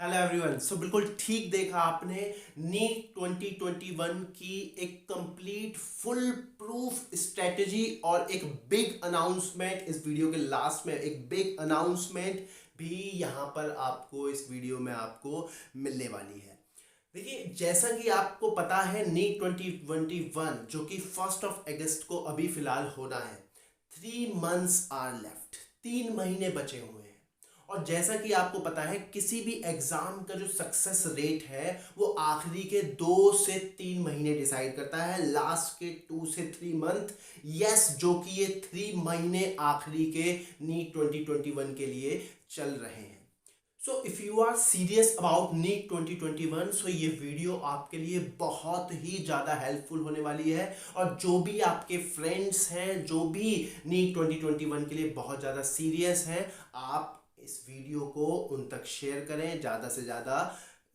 Hello everyone. सो बिल्कुल ठीक देखा आपने। नीट 2021 की एक कंप्लीट फुल प्रूफ स्ट्रेटजी और एक बिग अनाउंसमेंट, इस वीडियो के लास्ट में एक बिग अनाउंसमेंट भी यहाँ पर आपको इस वीडियो में आपको मिलने वाली है। देखिए, जैसा कि आपको पता है नीट 2021 जो कि 1 अगस्त को अभी फिलहाल होना है, 3 मंथ्स आर लेफ्ट, 3 महीने बचे हुए हैं। और जैसा कि आपको पता है किसी भी एग्जाम का जो सक्सेस रेट है वो आखिरी के 2 से 3 महीने डिसाइड करता है, लास्ट के 2 से 3 मंथ। यस, जो कि ये 3 महीने आखिरी के नीट 2021 के लिए चल रहे हैं। So if you are serious about NEET 2021, so ये वीडियो आपके लिए बहुत ही ज़्यादा हेल्पफुल होने वाली है। और जो भी आपके फ्रेंड्स हैं जो भी नीट 2021 के लिए बहुत ज़्यादा सीरियस हैं, आप इस वीडियो को उन तक शेयर करें, ज़्यादा से ज़्यादा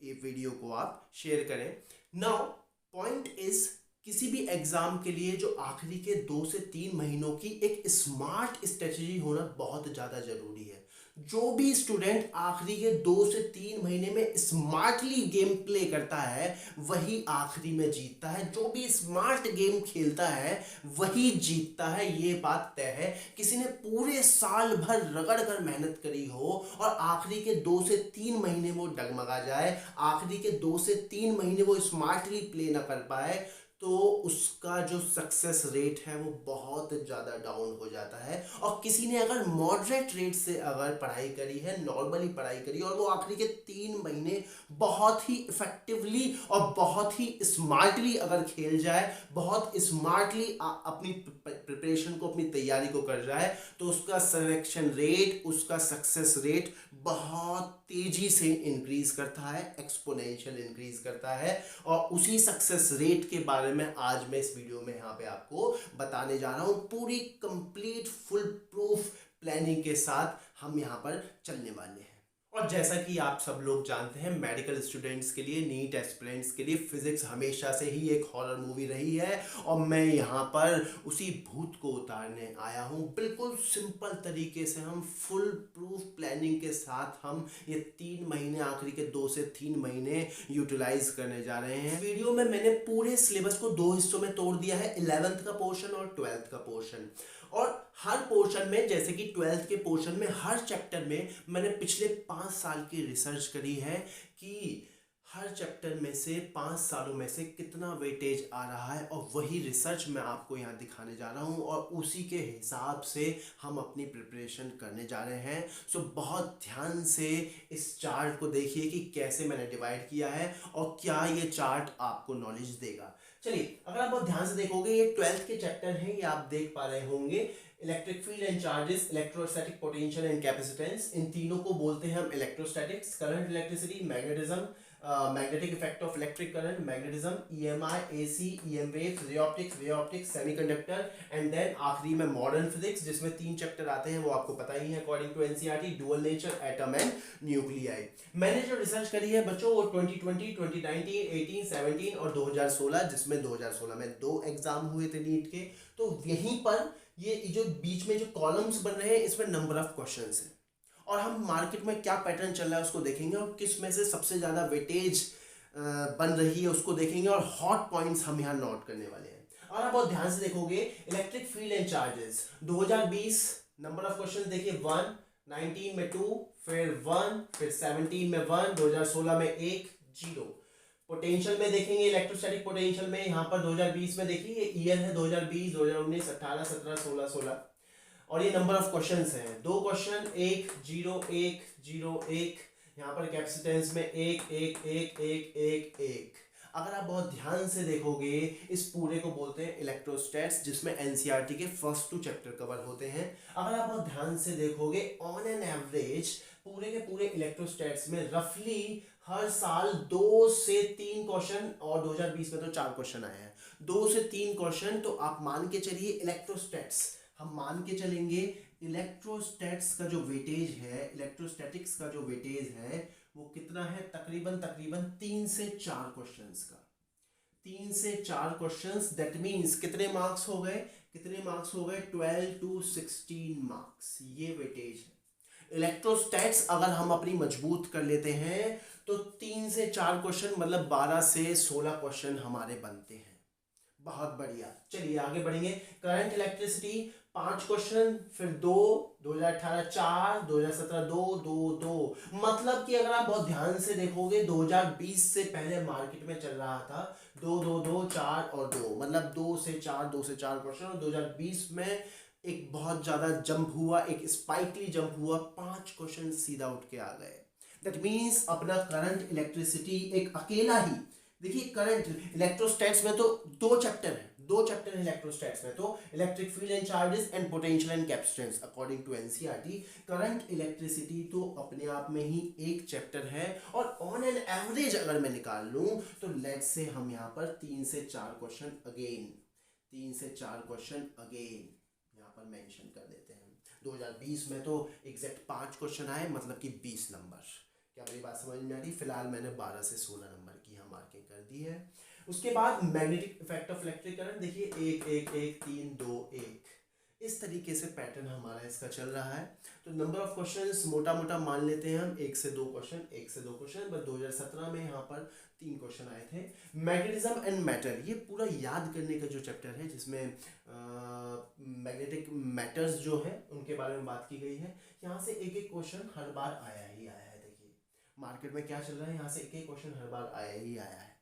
ये वीडियो को आप शेयर करें। नाउ पॉइंट इज, किसी भी एग्जाम के लिए जो आखिरी के 2 से 3 महीनों की एक स्मार्ट स्ट्रेटजी होना बहुत ज़्यादा ज़रूरी है। जो भी स्टूडेंट आखिरी के 2 से 3 महीने में स्मार्टली गेम प्ले करता है वही आखिरी में जीतता है। जो भी स्मार्ट गेम खेलता है वही जीतता है, ये बात तय है। किसी ने पूरे साल भर रगड़ कर मेहनत करी हो और आखिरी के 2 से 3 महीने वो डगमगा जाए, आखिरी के 2 से 3 महीने वो स्मार्टली प्ले ना कर पाए, तो उसका जो सक्सेस रेट है वो बहुत ज़्यादा डाउन हो जाता है। और किसी ने अगर मॉडरेट रेट से अगर पढ़ाई करी है, नॉर्मली पढ़ाई करी, और वो आखिरी के 3 महीने बहुत ही इफेक्टिवली और बहुत ही स्मार्टली अगर खेल जाए, बहुत स्मार्टली अपनी प्रिपरेशन को, अपनी तैयारी को कर जाए, तो उसका सिलेक्शन रेट, उसका सक्सेस रेट बहुत तेजी से इंक्रीज करता है, एक्सपोनेंशियल इंक्रीज करता है। और उसी सक्सेस रेट के बारे में आज मैं इस वीडियो में यहाँ पे आपको बताने जा रहा हूँ। पूरी कंप्लीट फुल प्रूफ प्लानिंग के साथ हम यहाँ पर चलने वाले हैं। और जैसा कि आप सब लोग जानते हैं, मेडिकल स्टूडेंट्स के लिए, नीट एस्पिरेंट्स के लिए फिजिक्स हमेशा से ही एक हॉरर मूवी रही है। और मैं यहाँ पर उसी भूत को उतारने आया हूँ। बिल्कुल सिंपल तरीके से हम फुल प्रूफ प्लानिंग के साथ हम ये 3 महीने, आखिरी के 2 से 3 महीने यूटिलाइज करने जा रहे हैं। वीडियो में मैंने पूरे सिलेबस को 2 हिस्सों में तोड़ दिया है, 11th का पोर्शन और 12th का पोर्शन। और हर पोर्शन में, जैसे कि 12th के पोर्शन में, हर चैप्टर में मैंने पिछले 5 साल की रिसर्च करी है कि हर चैप्टर में से 5 सालों में से कितना वेटेज आ रहा है, और वही रिसर्च मैं आपको यहाँ दिखाने जा रहा हूँ। और उसी के हिसाब से हम अपनी प्रिपरेशन करने जा रहे हैं। सो बहुत ध्यान से इस चार्ट को देखिए कि कैसे मैंने डिवाइड किया है और क्या ये चार्ट आपको नॉलेज देगा। चलिए, अगर आप बहुत ध्यान से देखोगे, ये 12th के चैप्टर हैं, ये आप देख पा रहे होंगे। Electric field and charges, electrostatic potential and capacitance, इन तीनों को बोलते हैं हम electrostatics. Current, electricity, magnetism, magnetic effect of electric current, magnetism, EMI, AC, EM waves, ray optics, semiconductor, and then आखिरी में मॉडर्न फिजिक्स, जिसमें 3 चैप्टर आते हैं, वो आपको पता ही है according to NCERT, dual nature, atom and nuclei. मैंने जो रिसर्च करी है बच्चों, वो 2020, 2019, 18, 17 और 2016, जिसमें 2016 में 2 एग्जाम हुए थे नीट के। तो यहीं पर ये जो बीच में जो कॉलम्स बन रहे हैं, इसमें नंबर ऑफ क्वेश्चंस हैं। और हम मार्केट में क्या पैटर्न चल रहा है उसको देखेंगे, और किस में से सबसे ज़्यादा वेटेज बन रही है उसको देखेंगे, और हॉट पॉइंट्स हम यहाँ नोट करने वाले हैं। और आप बहुत ध्यान से देखोगे, electric field and charges 2020, number of question देखिए 1, 19 में 2, फिर 1, फिर 17 में 1, 2016 में 1, 0। पोटेंशियल में देखेंगे, इलेक्ट्रोस्टैटिक पोटेंशियल में यहाँ पर 2020 में देखिए, ये ईयर है 2020, 2019, 18, 17, 16, 16। और ये नंबर ऑफ क्वेश्चंस हैं, 2 क्वेश्चन, 1, 0, 1, 0, 1। यहाँ पर कैपेसिटेंस में 1, 1, 1, 1, 1, 1। अगर आप बहुत ध्यान से देखोगे, इस पूरे को बोलते हैं इलेक्ट्रोस्टैट्स, जिसमें एनसीईआरटी के फर्स्ट 2 चैप्टर कवर होते हैं। अगर आप बहुत ध्यान से देखोगे, ऑन एन एवरेज पूरे के पूरे इलेक्ट्रोस्टैट्स में रफली हर साल 2 से 3 क्वेश्चन, और 2020 में तो 4 क्वेश्चन आए हैं, 2 से 3 क्वेश्चन। तो आप मान के चलिए इलेक्ट्रोस्टैट्स, हम मान के चलेंगे इलेक्ट्रोस्टैट्स का जो वेटेज है, इलेक्ट्रोस्टैटिक्स का जो वेटेज है, वो कितना है, तकरीबन 3 से 4 क्वेश्चंस का। 3 से 4 क्वेश्चंस, दैट मींस कितने मार्क्स हो गए, 12 to 16 मार्क्स, ये वेटेज है। इलेक्ट्रोस्टैट्स अगर हम अपनी मजबूत कर लेते हैं तो 3 से 4 क्वेश्चन मतलब 12 से 16 क्वेश्चन हमारे बनते हैं। बहुत बढ़िया, चलिए आगे बढ़ेंगे। करंट इलेक्ट्रिसिटी 5 क्वेश्चन, फिर 2018 4, 2017 2, मतलब कि अगर आप बहुत ध्यान से देखोगे 2020 से पहले मार्केट में चल रहा था 2, 4 और 2, मतलब 2 से 4 क्वेश्चन, और 2020 में एक बहुत ज्यादा जंप हुआ, एक स्पाइकली जंप हुआ, 5 क्वेश्चन सीधा उठ के आ गए। दैट मीन्स अपना करंट इलेक्ट्रिसिटी एक अकेला ही, देखिए करंट इलेक्ट्रोस्टैट्स में तो 2 चैप्टर है, 2 चैप्टर है इलेक्ट्रोस्टैट्स में, तो electric field and charges and potential and capacitance according to NCERT. Current electricity तो अपने आप में ही एक चैप्टर है, और ऑन एन एवरेज अगर मैं निकाल लूं तो लेट्स से हम यहाँ पर 3 से 4 क्वेश्चन अगेन, 3 से 4 क्वेश्चन अगेन यहाँ पर मेंशन कर देते हैं। 2020 में तो एग्जैक्ट 5 क्वेश्चन आए, मतलब कि 20 नंबर। क्या मेरी बात समझ में आ रही? फिलहाल मैंने 12 से 16 नंबर की यहाँ मार्किंग कर दी है। उसके बाद magnetic effect of electric current, देखिए 1 1 1 3 2 1, इस तरीके से पैटर्न हमारा इसका चल रहा है। तो नंबर ऑफ क्वेश्चंस मोटा मोटा मान लेते हैं हम 1 से 2 क्वेश्चन, 1 से 2 क्वेश्चन, बस 2017 में यहाँ पर 3 क्वेश्चन आए थे। मैग्नेटिज्म एंड मैटर, ये पूरा याद करने का जो चैप्टर है जिसमें मैग्नेटिक मैटर्स जो है उनके बारे में बात की गई है। यहाँ से एक एक क्वेश्चन हर बार आया ही आया है। मार्केट में क्या चल रहा है, यहाँ से एक एक क्वेश्चन हर बार आया ही आया है।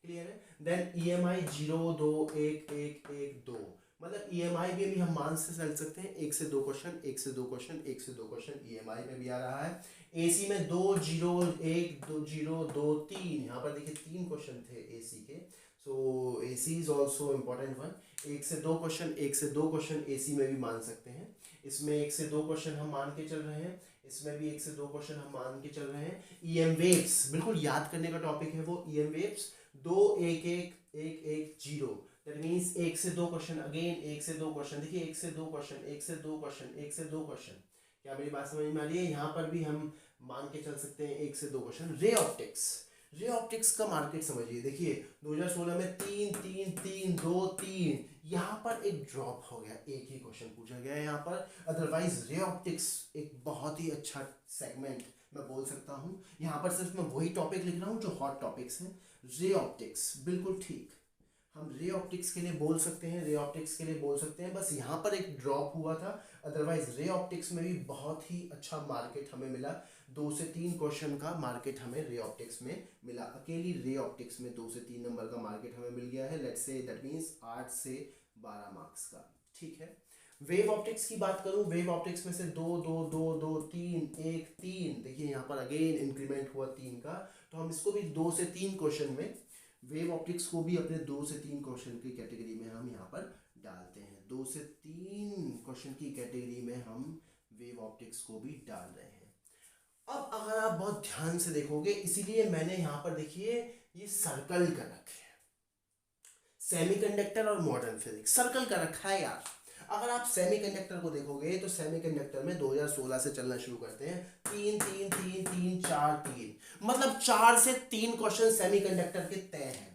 क्लियर है? देन ईएमआई 0 2 1 1 1 2, मतलब ईएमआई भी हम मान से चल सकते हैं 1 से 2 क्वेश्चन, 1 से 2 क्वेश्चन, 1 से 2 क्वेश्चन ईएमआई में भी आ रहा है। एसी में 2 0 1 2 0 2 3, यहाँ पर देखिए 3 क्वेश्चन थे एसी के, so AC is also important one. 1 से 2 क्वेश्चन, 1 से 2 क्वेश्चन एसी में भी मान सकते हैं। इसमें 1 से 2 क्वेश्चन हम मान के चल रहे हैं, इसमें भी 1 से 2 क्वेश्चन हम मान के चल रहे हैं। ईएम वेव्स, बिल्कुल याद करने का टॉपिक है वो ईएम वेव्स, 2 1 1 1 1 0, दैट मींस 1 से 2 क्वेश्चन अगेन, 1 से 2 क्वेश्चन, देखिए 1 से 2 क्वेश्चन, 1 से 2 क्वेश्चन, 1 से 2 क्वेश्चन। क्या मेरी बात समझ में आ रही है? यहाँ पर भी हम मान के चल सकते हैं 1 से 2 question. Ray optics, ray optics का मार्केट समझिए, देखिए 2016 में 3 3 3 2 3, यहाँ पर एक ड्रॉप हो गया, एक ही क्वेश्चन पूछा गया है यहाँ पर। अदरवाइज रे ऑप्टिक्स एक बहुत ही अच्छा सेगमेंट मैं बोल सकता हूँ। यहाँ पर सिर्फ मैं वही टॉपिक लिख रहा हूँ जो हॉट टॉपिक्स हैं। रे ऑप्टिक्स बिल्कुल ठीक, हम रे ऑप्टिक्स के लिए बोल सकते हैं, रे ऑप्टिक्स के लिए बोल सकते हैं, बस यहाँ पर एक ड्रॉप हुआ था। अदरवाइज रे ऑप्टिक्स में भी बहुत ही अच्छा मार्केट हमें मिला, 2 से 3 क्वेश्चन का मार्केट हमें रे ऑप्टिक्स में मिला। अकेली रे ऑप्टिक्स में 2 से 3 नंबर का मार्केट हमें मिल गया है, लेट्स से दैट मींस 8 से 12 मार्क्स का। ठीक है, वेव ऑप्टिक्स की बात करूं, वेव ऑप्टिक्स में से 2 2 2 2 3 1 3, देखिए यहाँ पर अगेन इंक्रीमेंट हुआ 3 का, तो हम इसको भी 2 से 3 क्वेश्चन में, वेव ऑप्टिक्स को भी अपने 2 से 3 क्वेश्चन की कैटेगरी में हम यहाँ पर डालते हैं। 2 से 3 क्वेश्चन की कैटेगरी में हम वेव ऑप्टिक्स को भी डाल रहे हैं। अब अगर आप बहुत ध्यान से देखोगे, इसीलिए मैंने यहाँ पर देखिए ये सर्कल कर रखे हैं, सेमीकंडक्टर और मॉडर्न फिजिक्स सर्कल कर रखा है यार। अगर आप सेमीकंडक्टर को देखोगे तो सेमीकंडक्टर में 2016 से चलना शुरू करते हैं, 3 3 3 3 4 3, मतलब 4 से 3 क्वेश्चन सेमीकंडक्टर के तय हैं।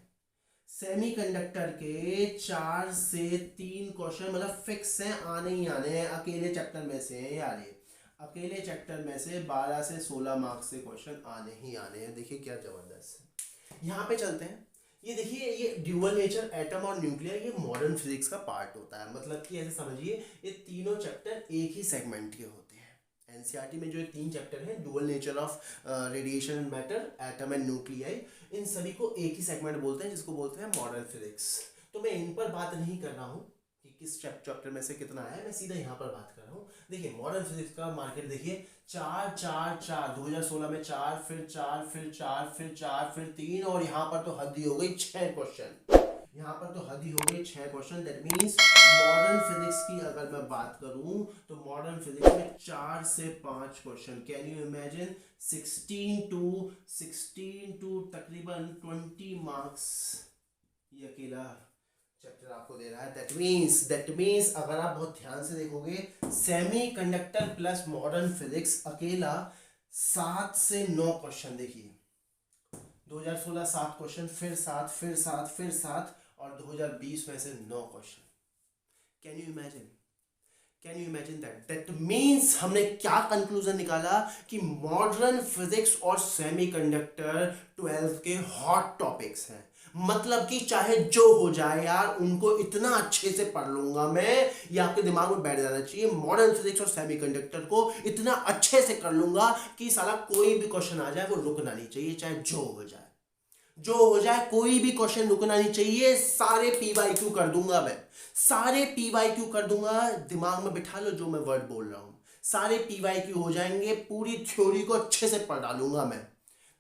सेमीकंडक्टर के 4 से 3 क्वेश्चन मतलब फिक्स हैं, आने ही आने हैं, अकेले चैप्टर में से हैं यार, ये अकेले चैप्टर में से 12 से 16 मार्क्स से क्वेश्चन आने ही आने हैं। देखिए क्या जबरदस्त है। यहाँ पे चलते हैं, ये देखिए ये ड्यूअल नेचर, एटम और न्यूक्लियर, ये मॉडर्न फिजिक्स का पार्ट होता है, मतलब कि ऐसे समझिए ये तीनों चैप्टर एक ही सेगमेंट के होते हैं। एनसीईआरटी में जो ये 3 चैप्टर हैं, dual nature of radiation and matter, atom and nuclei, इन सभी को एक ही सेगमेंट बोलते हैं, जिसको बोलते हैं मॉडर्न फिजिक्स। तो मैं इन पर बात नहीं कर रहा हूँ कि किस चैप्टर में से कितना है, मैं सीधा यहाँ पर बात कर रहा हूँ। देखिए मॉडर्न फिजिक्स का मार्केट देखिए, 4 4 4, 2016 में 4 फिर 4 फिर 4 फिर 4 फिर 3, और यहाँ पर तो हद ही हो गई 6 क्वेश्चन, यहाँ पर तो हद ही हो गई 6 question. That means modern physics की अगर मैं बात करूँ तो मॉडर्न फिजिक्स में 4 से 5 question, can you imagine, 16 to तकरीबन 20 मार्क्स ये अकेला चैप्टर आपको दे रहा है। दैट मीन्स अगर आप बहुत ध्यान से देखोगे, सेमीकंडक्टर प्लस मॉडर्न फिजिक्स अकेला 7 से 9 क्वेश्चन, देखिए 2016 7 क्वेश्चन, फिर 7 फिर 7 फिर 7, और 2020 में से 9 question. Can you imagine can you imagine that? That means हमने क्या कंक्लूजन निकाला कि मॉडर्न फिजिक्स और सेमीकंडक्टर 12th के हॉट टॉपिक्स हैं। मतलब कि चाहे जो हो जाए यार, उनको इतना अच्छे से पढ़ लूंगा मैं, ये आपके दिमाग में बैठ जाना चाहिए। मॉडर्न फिजिक्स और सेमीकंडक्टर को इतना अच्छे से कर लूंगा कि साला कोई भी क्वेश्चन आ जाए वो रुकना नहीं चाहिए, चाहे जो हो जाए। जो हो जाए, कोई भी क्वेश्चन रुकना नहीं चाहिए। सारे पीवाईक्यू कर दूंगा मैं, सारे पीवाईक्यू कर दूंगा। दिमाग में बिठा लो जो मैं वर्ड बोल रहा हूं, सारे पीवाईक्यू हो जाएंगे। पूरी थ्योरी को अच्छे से पढ़ डालूंगा मैं,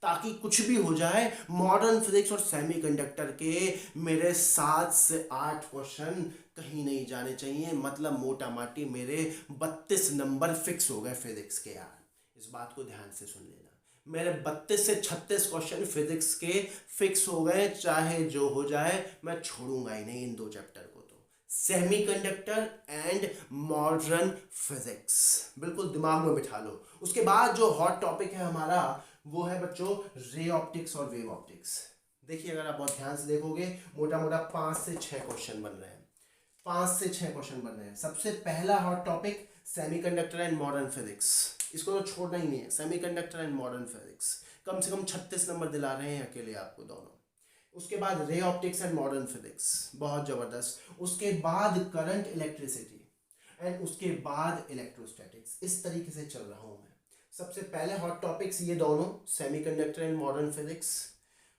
ताकि कुछ भी हो जाए मॉडर्न फिजिक्स और सेमीकंडक्टर के मेरे 7 से 8 क्वेश्चन कहीं नहीं जाने चाहिए। मतलब मोटा माटी मेरे 32 नंबर फिक्स हो गए फिजिक्स के यार। इस बात को ध्यान से सुन लेना, मेरे 32 से 36 क्वेश्चन फिजिक्स के फिक्स हो गए। चाहे जो हो जाए मैं छोड़ूंगा ही नहीं इन दो चैप्टर को, तो सेमीकंडक्टर एंड मॉडर्न फिजिक्स बिल्कुल दिमाग में बिठा लो। उसके बाद जो हॉट टॉपिक है हमारा वो है बच्चों रे ऑप्टिक्स और वेव ऑप्टिक्स। देखिए अगर आप बहुत ध्यान से देखोगे, मोटा मोटा 5 से 6 क्वेश्चन बन रहे हैं, 5 से 6 क्वेश्चन बन रहे हैं। सबसे पहला hot topic semiconductor and modern physics, इसको तो छोड़ना ही नहीं है। सेमीकंडक्टर एंड मॉडर्न फिजिक्स कम से कम 36 नंबर दिला रहे हैं अकेले आपको दोनों। उसके बाद ray optics and modern physics, बहुत जबरदस्त। उसके बाद करंट इलेक्ट्रिसिटी एंड उसके बाद इलेक्ट्रोस्टैटिक्स। इस तरीके से चल रहा हूं मैं। सबसे पहले हॉट टॉपिक्स ये दोनों, सेमीकंडक्टर एंड मॉडर्न फिजिक्स।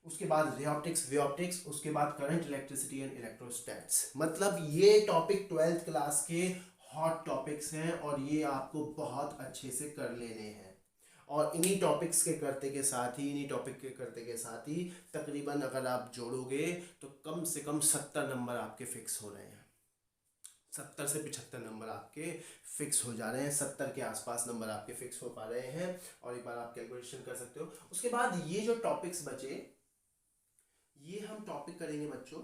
उसके बाद रे ऑप्टिक्स, वे ऑप्टिक्स, उसके बाद करंट इलेक्ट्रिसिटी एंड इलेक्ट्रोस्टैट्स। मतलब ये टॉपिक 12th क्लास के हॉट टॉपिक्स हैं और ये आपको बहुत अच्छे से कर लेने हैं। और इन्हीं टॉपिक्स के करते के साथ ही, इन्हीं टॉपिक के करते के साथ ही तकरीबन अगर आप जोड़ोगे तो कम से कम 70 नंबर आपके फिक्स हो रहे हैं। 70 से 75 नंबर आपके फिक्स हो जा रहे हैं, 70 के आसपास नंबर आपके फिक्स हो पा रहे हैं। और एक बार आप कैलकुलेशन कर सकते हो। उसके बाद ये जो टॉपिक्स बचे, ये हम टॉपिक करेंगे बच्चों,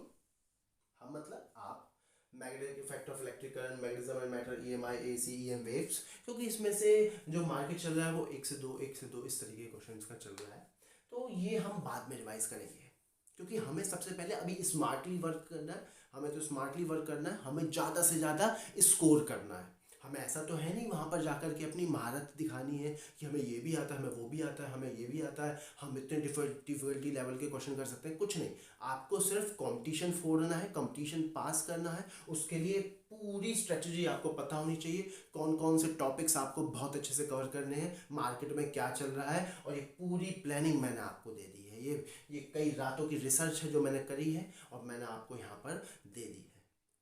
हम मतलब आप, magnetic effect of electric current, magnetism and matter, EMI, AC, EM waves. क्योंकि इसमें से जो मार्केट चल रहा है वो 1 से 2, 1 से 2 इस तरीके के क्वेश्चंस का चल रहा है। तो ये हम बाद में रिवाइज करेंगे, क्योंकि हमें सबसे पहले अभी स्मार्टली वर्क करना है। हमें तो स्मार्टली वर्क करना है, हमें ज़्यादा से ज़्यादा स्कोर करना है। हमें ऐसा तो है नहीं वहाँ पर जाकर के अपनी महारत दिखानी है कि हमें ये भी आता है, हमें वो भी आता है, हमें ये भी आता है, हम इतने डिफिकल्टी लेवल के क्वेश्चन कर सकते हैं। कुछ नहीं, आपको सिर्फ कंपटीशन फोड़ना है, कंपटीशन पास करना है। उसके लिए पूरी स्ट्रेटजी आपको पता होनी चाहिए, कौन कौन से टॉपिक्स आपको बहुत अच्छे से कवर करने हैं, मार्केट में क्या चल रहा है। और ये पूरी प्लानिंग मैंने आपको दे दी है। ये कई रातों की रिसर्च है जो मैंने करी है और मैंने आपको यहाँ पर दे दी है।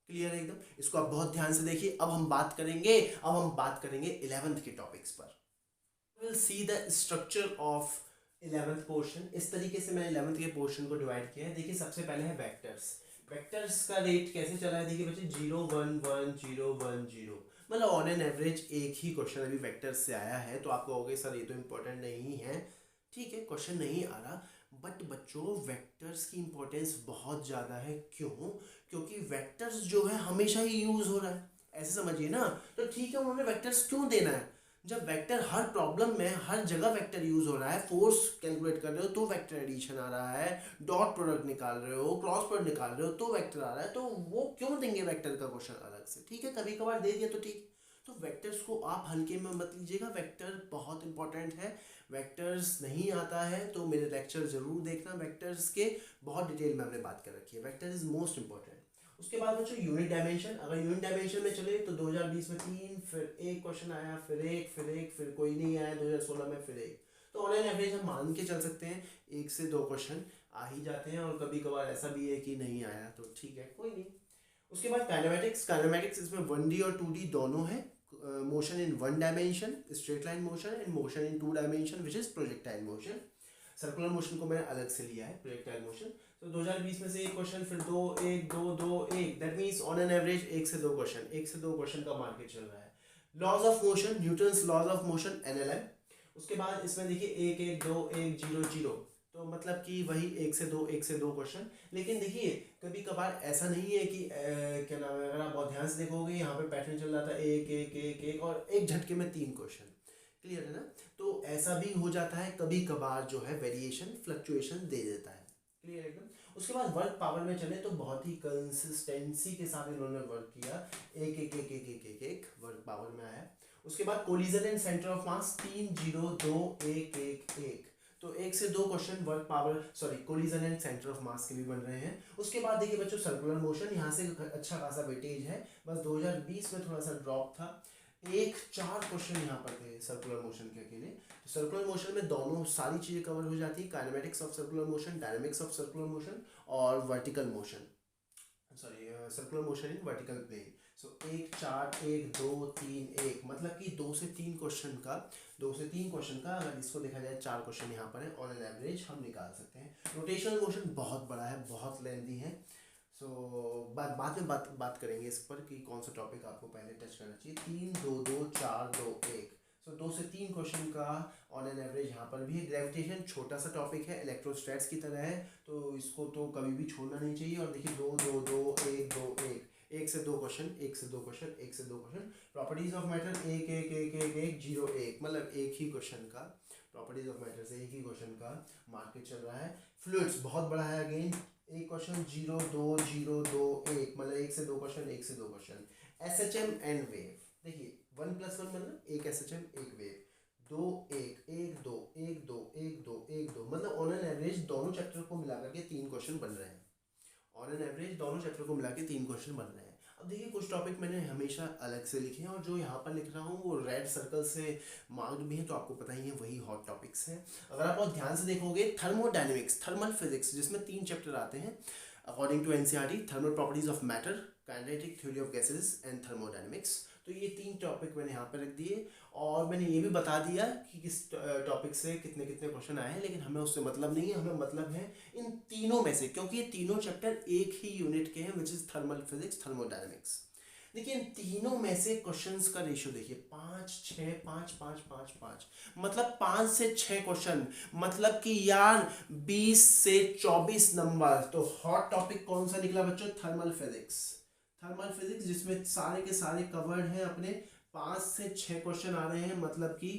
क्लियर है एकदम? इसको आप बहुत ध्यान से देखिए। अब हम बात करेंगे 11th के टॉपिक्स पर। Will see the structure of 11th portion. इस तरीके से मैंने 11th के पोर्शन को डिवाइड किया है। देखिए सबसे पहले है वेक्टर्स। वेक्टर्स का रेट कैसे चला है देखिए बच्चे, 0 1 1 0 1 0। मतलब ऑन एन एवरेज एक ही क्वेश्चन अभी वेक्टर्स से आया है। तो आप कहोगे सर ये तो इम्पोर्टेंट नहीं है, ठीक है, क्वेश्चन नहीं आ रहा, बट बच्चों वेक्टर्स की इंपॉर्टेंस बहुत ज़्यादा है। क्यों? क्योंकि वेक्टर्स जो है हमेशा ही यूज़ हो रहा है, ऐसे समझिए ना। तो ठीक है, उन्होंने वेक्टर्स क्यों देना है? जब वेक्टर हर प्रॉब्लम में हर जगह वेक्टर यूज हो रहा है, फोर्स कैलकुलेट कर रहे हो तो वेक्टर एडिशन आ रहा है, डॉट प्रोडक्ट निकाल रहे हो, क्रॉस प्रोडक्ट निकाल रहे हो तो वेक्टर आ रहा है, तो वो क्यों देंगे वेक्टर का क्वेश्चन अलग से? ठीक है, कभी कभार दे दिया तो ठीक। तो वेक्टर्स को आप हल्के में मत लीजिएगा, वेक्टर बहुत इंपॉर्टेंट है। वेक्टर्स नहीं आता है तो मेरे लेक्चर जरूर देखना, वेक्टर्स के बहुत डिटेल में हमने बात कर रखी है। Vector is most important. उसके बाद बच्चों यूनिट डायमेंशन। अगर यूनिट डायमेंशन में चले तो 2020 में 3, फिर एक क्वेश्चन आया, फिर एक, फिर एक, फिर कोई नहीं आया, 2016 में फिर एक। तो ऑन एन एवरेज हम मान के चल सकते हैं 1 से 2 क्वेश्चन आ ही जाते हैं। और कभी कभार ऐसा भी है कि नहीं आया तो ठीक है, कोई नहीं। उसके बाद काइनेमेटिक्स। काइनेमेटिक्स इसमें 1D और 2D दोनों है। Motion in 1 dimension straight line motion, and motion in 2 dimension which is projectile motion. Circular motion को मैंने अलग से लिया है, प्रोजेक्टाइल मोशन। तो 2020 में से एक क्वेश्चन, फिर 2 1 2 2 1, that means on an average 1 से 2 क्वेश्चन, 1 से 2 क्वेश्चन का मार्केट चल रहा है। Laws of motion, Newton's laws of motion, NLM. उसके बाद इसमें देखिए 1 1 2 1 0 0, तो मतलब कि वही 1 से 2 1 से 2 क्वेश्चन। लेकिन देखिए कभी कभार ऐसा नहीं है कि क्या नाम है, अगर आप बहुत ध्यान से देखोगे यहाँ पे पैटर्न चल रहा था 1 1 1 1 और एक झटके में 3 क्वेश्चन। क्लियर है ना? तो ऐसा भी हो जाता है, कभी कभार जो है वेरिएशन फ्लक्चुएशन दे देता है। क्लियर एकदम। उसके बाद वर्क पावर में चले तो बहुत ही कंसिस्टेंसी के साथ इन्होंने वर्क किया, एक एक एक एक एक एक एक वर्क पावर में आया। उसके बाद collision and centre of mass 3 0 2 1 1 1, तो एक से दो question work power sorry collision and centre of mass के भी बन रहे हैं। उसके बाद देखिए बच्चों सर्कुलर मोशन, यहाँ से अच्छा खासा वेटेज है, बस 2020 में थोड़ा सा ड्रॉप था। एक 4 क्वेश्चन यहाँ पर थे सर्कुलर मोशन के अकेले। तो सर्कुलर मोशन में दोनों सारी चीज़ें कवर हो जाती है, kinematics of circular motion, dynamics of circular motion और vertical motion, sorry circular motion in vertical plane. So 1 4 1 2 3 1, मतलब कि 2 से 3 क्वेश्चन का अगर इसको देखा जाए 4 क्वेश्चन यहाँ पर है, ऑन एन एवरेज हम निकाल सकते हैं। रोटेशनल मोशन बहुत बड़ा है, बहुत लेंथी है। सो बाद में बात करेंगे इस पर कि कौन सा टॉपिक आपको पहले टच करना चाहिए। 3 2 2 4 2 1, सो 2 से 3 क्वेश्चन का ऑन एन एवरेज यहाँ पर भी है। ग्रेविटेशन छोटा सा टॉपिक है, इलेक्ट्रोस्टैट्स की तरह है, तो इसको तो कभी भी छोड़ना नहीं चाहिए। और देखिए 2 2 2 1 2 1, एक से दो क्वेश्चन, एक से दो क्वेश्चन, एक से दो क्वेश्चन। प्रॉपर्टीज ऑफ मैटर 1 1 1 1 1 0 1, मतलब एक ही क्वेश्चन का प्रॉपर्टीज ऑफ मैटर से एक ही क्वेश्चन का मार्केट चल रहा है। फ्लूइड्स बहुत बड़ा है, अगेन एक क्वेश्चन 0 2 0 2 1, मतलब एक से दो क्वेश्चन, एक से दो क्वेश्चन। एसएचएम एंड वेव, देखिए 1+1 मतलब एक एसएचएम एक वेव, 2 1 1 2 1 2 1 2 1 2, मतलब ऑन एन एवरेज दोनों चैप्टर को मिलाकर के 3 क्वेश्चन बन रहे हैं। ऑन एन एवरेज दोनों चैप्टर को मिला के 3 क्वेश्चन बन रहे हैं। अब देखिए कुछ टॉपिक मैंने हमेशा अलग से लिखे हैं और जो यहाँ पर लिख रहा हूँ वो रेड सर्कल से मार्क्ड भी है, तो आपको पता ही है वही हॉट टॉपिक्स हैं। अगर आप बहुत ध्यान से देखोगे, थर्मोडायनेमिक्स, थर्मल फिजिक्स, जिसमें 3 चैप्टर आते हैं according to NCERT, thermal properties of matter, kinetic theory of gases and thermodynamics. तो ये 3 टॉपिक मैंने यहाँ पर रख दिए और मैंने ये भी बता दिया कि किस टॉपिक से कितने कितने क्वेश्चन आए हैं, लेकिन हमें उससे मतलब नहीं है, हमें मतलब है इन तीनों में से, क्योंकि ये तीनों चैप्टर एक ही यूनिट के हैं, which is thermal physics, thermodynamics. देखिए इन तीनों में से क्वेश्चंस का रेशियो देखिए 5 6 5 5 5 5, मतलब 5 से 6 क्वेश्चन, मतलब कि यार 20 से 24 नंबर। तो हॉट टॉपिक कौन सा निकला बच्चों? Thermal physics. थर्मल फिजिक्स जिसमें सारे के सारे कवर्ड हैं अपने, 5 से 6 क्वेश्चन आ रहे हैं, मतलब कि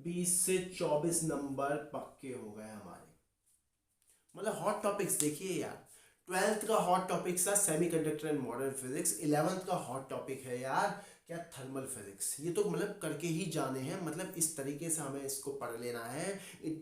20 से 24 नंबर पक्के हो गए हमारे। मतलब हॉट टॉपिक्स देखिए यार, 12th का हॉट टॉपिक था semiconductor and modern physics, 11th का हॉट टॉपिक है यार क्या? Thermal physics. ये तो मतलब करके ही जाने हैं, मतलब इस तरीके से हमें इसको पढ़ लेना है,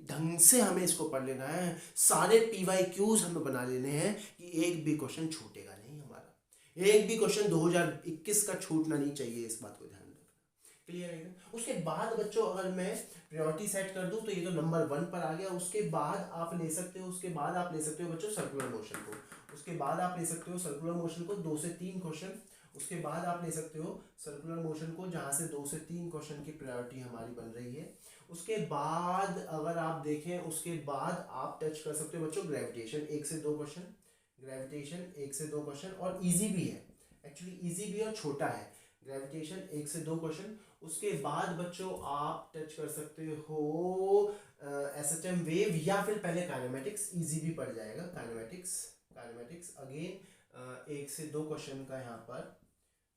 ढंग से हमें इसको पढ़ लेना है, सारे PYQs हमें बना लेने हैं कि एक भी क्वेश्चन छूटेगा नहीं हमारा, एक भी क्वेश्चन 2021 का छूटना नहीं चाहिए, इस बात को ध्यान रखना। क्लियर है? उसके बाद बच्चों अगर मैं प्रायोरिटी सेट कर दूं तो ये तो नंबर 1 पर आ गया। उसके बाद आप ले सकते हो, उसके बाद आप ले सकते हो बच्चों सर्कुलर मोशन को, उसके बाद आप ले सकते हो सर्कुलर मोशन को 2 से 3 क्वेश्चन, उसके बाद आप ले सकते हो सर्कुलर मोशन को जहाँ से 2 से 3 क्वेश्चन की प्रायोरिटी हमारी बन रही है। उसके बाद अगर आप देखें, उसके बाद आप टच कर सकते हो बच्चों ग्रेविटेशन, 1 से 2 क्वेश्चन, ग्रेविटेशन 1 से 2 क्वेश्चन, और इजी भी है, एक्चुअली इजी भी और छोटा है। ग्रेविटेशन 1 से 2 क्वेश्चन। उसके बाद बच्चों आप टच कर सकते हो एसएचएम वेव, या फिर पहले काइनेमेटिक्स, इजी भी पड़ जाएगा काइनेमेटिक्स। काइनेमेटिक्स अगेन 1 से 2 क्वेश्चन का यहाँ पर,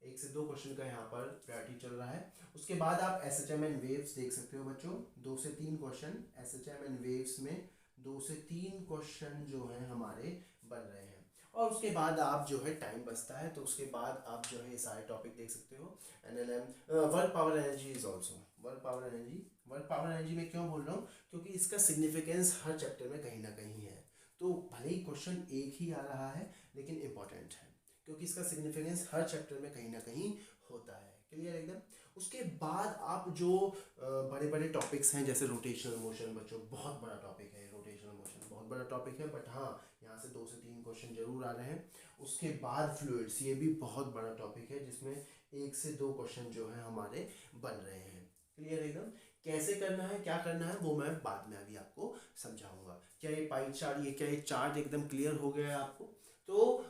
1 से 2 क्वेश्चन का यहाँ पर प्रायोरिटी चल रहा है। उसके बाद आप एसएचएम एंड वेव्स देख सकते हो बच्चों, 2 से 3 क्वेश्चन एसएचएम एंड वेव्स में, 2 से 3 क्वेश्चन जो है हमारे बन रहे हैं। और उसके बाद आप जो है टाइम बचता है तो उसके बाद आप जो है ये सारे टॉपिक देख सकते हो। NLM, work power energy is also, work power energy. Work power energy में क्यों बोल रहा हूँ? क्योंकि इसका सिग्निफिकेंस हर चैप्टर में कहीं ना कहीं है, तो भले ही क्वेश्चन एक ही आ रहा है लेकिन इंपॉर्टेंट है, क्योंकि इसका सिग्निफिकेंस हर चैप्टर में कहीं ना कहीं होता है। क्लियर एकदम? उसके बाद आप जो बड़े बड़े टॉपिक्स हैं जैसे रोटेशनल मोशन, बच्चों बहुत बड़ा टॉपिक है रोटेशनल मोशन, बहुत बड़ा टॉपिक है, बट हाँ यहाँ से 2 से 3 क्वेश्चन जरूर आ रहे हैं। उसके बाद फ्लूइड्स, ये भी बहुत बड़ा टॉपिक है जिसमें 1 से 2 क्वेश्चन जो है हमारे बन रहे हैं। क्लियर एकदम? कैसे करना है, क्या करना है, वो मैं बाद में अभी आपको समझाऊंगा। क्या ये पाई चार्ट, ये क्या ये चार्ट एकदम क्लियर हो गया है आपको? तो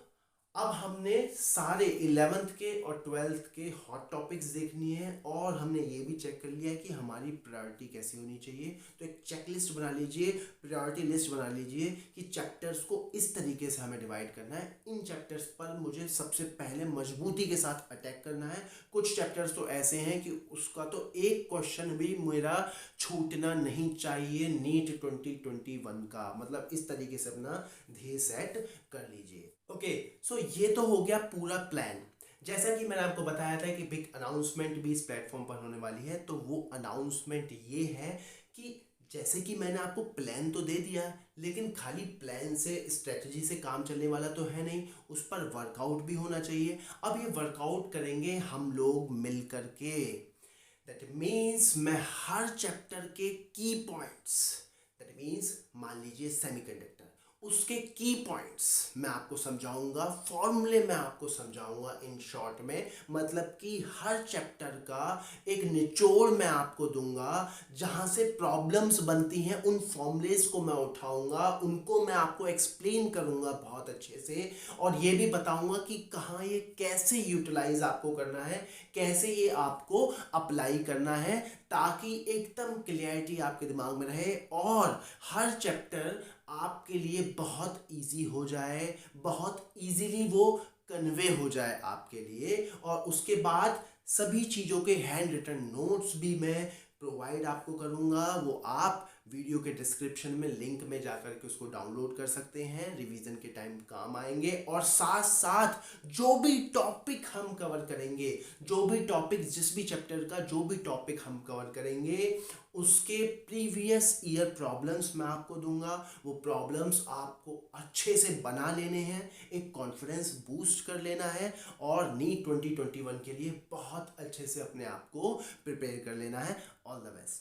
अब हमने सारे 11th के और 12th के हॉट टॉपिक्स देखनी है और हमने ये भी चेक कर लिया है कि हमारी प्रायोरिटी कैसी होनी चाहिए। तो एक चेकलिस्ट बना लीजिए, प्रायोरिटी लिस्ट बना लीजिए कि चैप्टर्स को इस तरीके से हमें डिवाइड करना है। इन चैप्टर्स पर मुझे सबसे पहले मजबूती के साथ अटैक करना है। कुछ चैप्टर्स तो ऐसे हैं कि उसका तो एक क्वेश्चन भी मेरा छूटना नहीं चाहिए नीट 2021 का, मतलब इस तरीके से अपना ध्येय सेट कर लीजिए। ओके, सो ये तो हो गया पूरा प्लान। जैसा कि मैंने आपको बताया था कि बिग अनाउंसमेंट भी इस प्लेटफॉर्म पर होने वाली है, तो वो अनाउंसमेंट ये है कि जैसे कि मैंने आपको प्लान तो दे दिया, लेकिन खाली प्लान से, स्ट्रेटजी से काम चलने वाला तो है नहीं, उस पर वर्कआउट भी होना चाहिए। अब ये वर्कआउट करेंगे हम लोग मिल करके। दैट मीन्स मैं हर चैप्टर के की पॉइंट्स, दैट मीन्स मान लीजिए सेमीकंडक्टर, उसके की पॉइंट्स मैं आपको समझाऊंगा, फॉर्मूले मैं आपको समझाऊंगा इन शॉर्ट में। मतलब कि हर चैप्टर का एक निचोड़ मैं आपको दूंगा, जहां से प्रॉब्लम्स बनती हैं उन फॉर्मूलेस को मैं उठाऊंगा, उनको मैं आपको एक्सप्लेन करूंगा बहुत अच्छे से, और ये भी बताऊंगा कि कहाँ ये कैसे यूटिलाइज आपको करना है, कैसे ये आपको अप्लाई करना है, ताकि एकदम क्लियरिटी आपके दिमाग में रहे और हर चैप्टर आपके लिए बहुत इजी हो जाए, बहुत इजीली वो कन्वे हो जाए आपके लिए। और उसके बाद सभी चीज़ों के हैंड रिटन नोट्स भी मैं प्रोवाइड आपको करूँगा। वो आप वीडियो के डिस्क्रिप्शन में लिंक में जाकर के उसको डाउनलोड कर सकते हैं, रिवीजन के टाइम काम आएंगे। और साथ साथ जो भी टॉपिक हम कवर करेंगे, जो भी टॉपिक, जिस भी चैप्टर का जो भी टॉपिक हम कवर करेंगे, उसके प्रीवियस ईयर प्रॉब्लम्स मैं आपको दूंगा। वो प्रॉब्लम्स आपको अच्छे से बना लेने हैं, एक कॉन्फिडेंस बूस्ट कर लेना है और नीट 2021 के लिए बहुत अच्छे से अपने आप को प्रिपेयर कर लेना है। All the best.